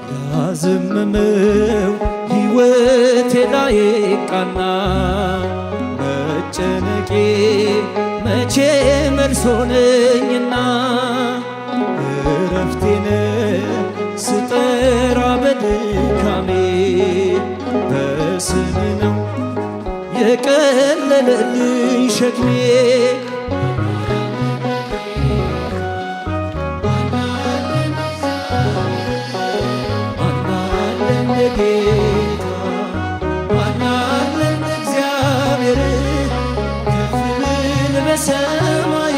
ያዘመመው ሕይወቴ ላይ ቃና መጨነቄ መቼ መልስ ሆነኝና እረፍቴን ስጠራ በድካሜ በስም ነው የቀለለልኝ ሸክሜ ማናለን ጌታ ማናለን እግዚአብሔር ከፍ ብል በሰማይ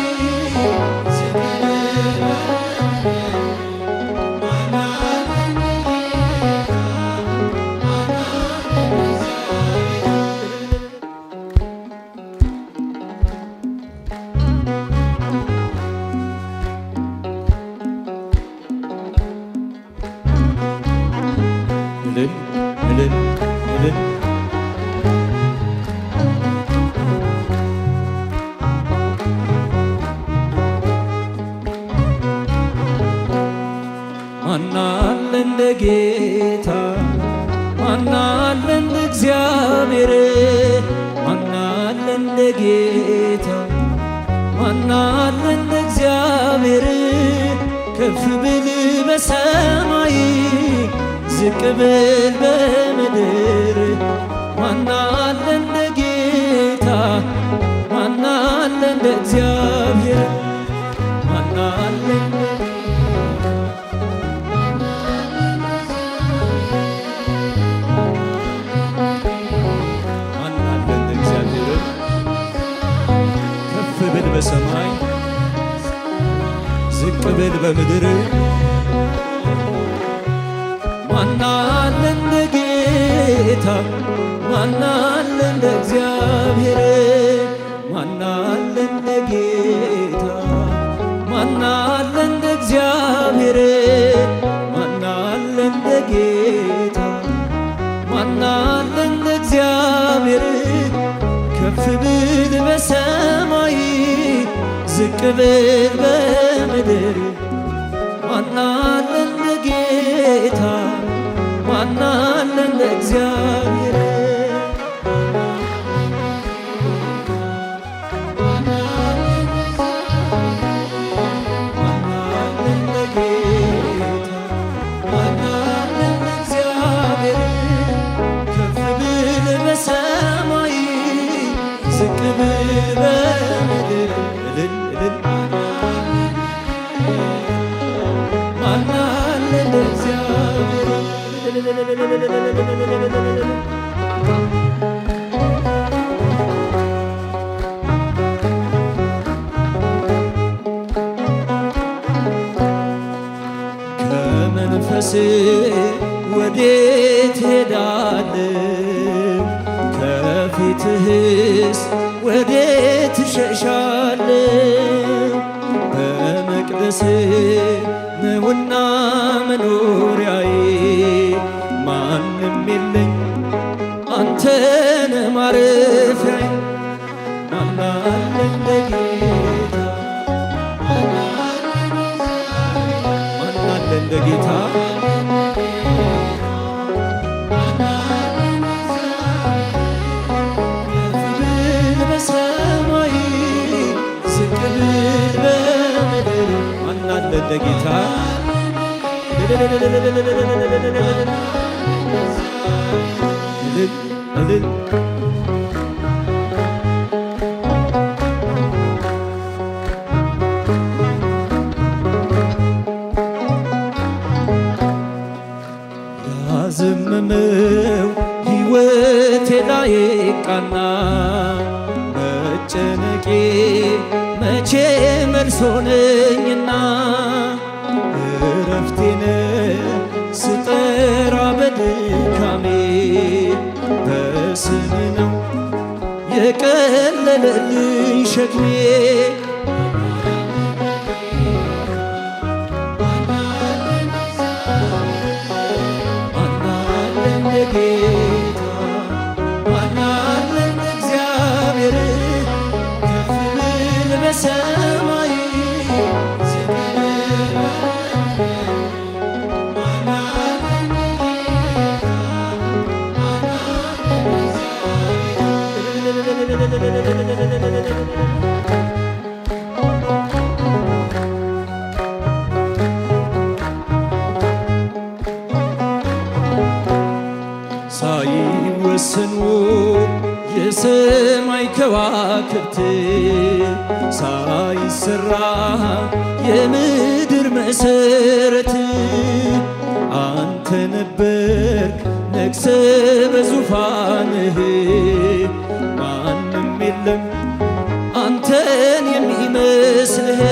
ማናለ እንደ ጌታ ማናለ እንደ እግዚአብሔር ማናለ እንደ ጌታ ማናለ እንደ እግዚአብሔር ከፍ ብል በሰማይ ዝቅ ብል በምድር ማናለ እንደ ጌታ ማናለ እንደ እግዚአብሔር ማናለ ብል በሰማይ ዝቅ ብል በምድር ማናለ እንደ ጌታ ማናለ እንደ እግዚአብሔር ማናለ እንደ ጌታ ማናለ እንደ እግዚአብሔር ማናለ እንደ ጌታ ማናለ እንደ እግዚአብሔር ከፍ ብል በሰማይ ዝቅ ብል በምድር ማናለ እንደ ጌታ ማናለ እንደ እግዚአብሔር ማናለ እንደ ጌታ ማናለ እንደ እግዚአብሔር ከፍ ብል በሰማይ ዝቅ ብል በምድር ማናለ እንደ እግዚአብሔር ከመንፈስ ወዴት ሄዳለሁ ከፊትህስ ወዴት እሸሻለሁ በመቅደስ ነውና መኖሪያዬ ማንም የለኝ አንተነ ማረፊያዬ ማናለ እንደ ጌታ ማናለ እንደ ጌታ እንደ ጌታ ያዘመመው ሕይወቴ ላይ ቃና መጨነቄ መቼ መልስ ሆነኝና እረፍቴን ስጠራ በድካሜ በስም ነው የቀለለልኝ ሸክሜ ማናለ እንደ ጌታ ማናለ እንደ እግዚአብሔር ከፍ ብል በሰማይ ዝቅ ብል ሳይወሰኑ የሰማይ ከዋክብት ሳይሰራ የምድር መሰረት አንተ ነበርክ ነግሰ በዙፋንህ ማንም የለም አንተን የሚመስልህ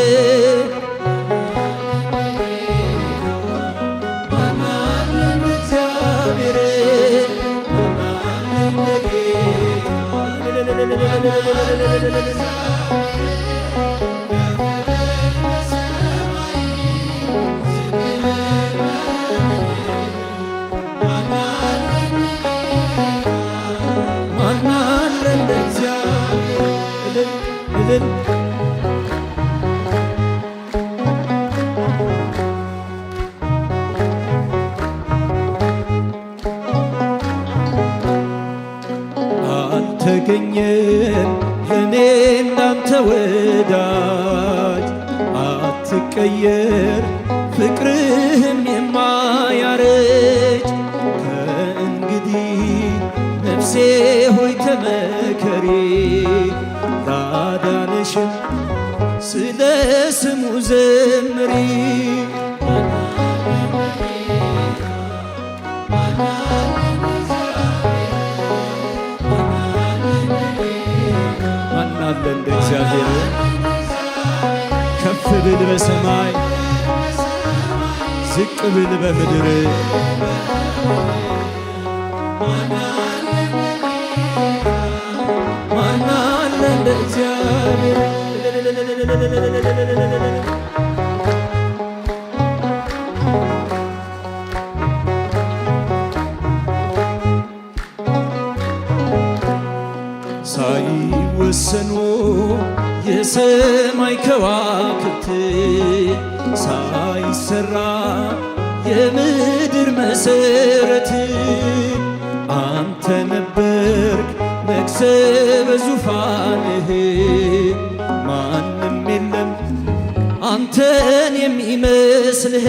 አልተገኘም ለኔ እንዳንተ ወዳጅ አትቀየር ፍቅርህም የማያረጅ ከእንግዲህ ነፍሴ ሆይ ተመከሪ ያዳነሽን ስለ ስሙ ዘምሪ ማናለ እንደ እግዚአብሔር ከፍ ብል በሰማይ ዝቅ ብል በምድር ማናለ እንደ እግዚአብሔር ሳይወሰኑ የሰማይ ከዋክብት ሳይሰራ የምድር መሰረት አንተ ነበርክ ነግሰ በዙፋንህ ማንም የለም አንተን የሚመስልህ